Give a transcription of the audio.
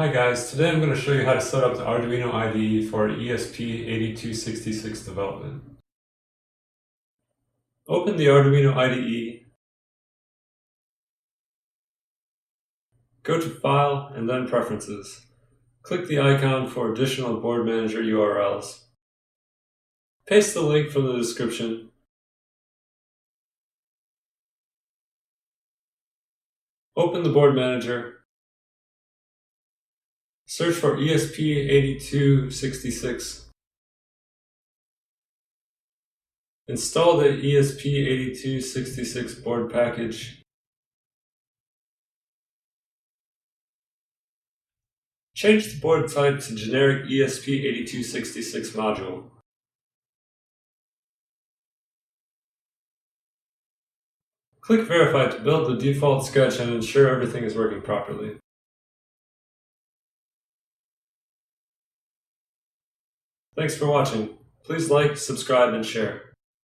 Hi guys, today I'm going to show you how to set up the Arduino IDE for ESP8266 development. Open the Arduino IDE, go to File and then Preferences. Click the icon for additional board manager URLs. Paste the link from the description. Open the board manager. Search for ESP8266. Install the ESP8266 board package. Change the board type to generic ESP8266 module. Click Verify to build the default sketch and ensure everything is working properly. Thanks for watching. Please like, subscribe, and share.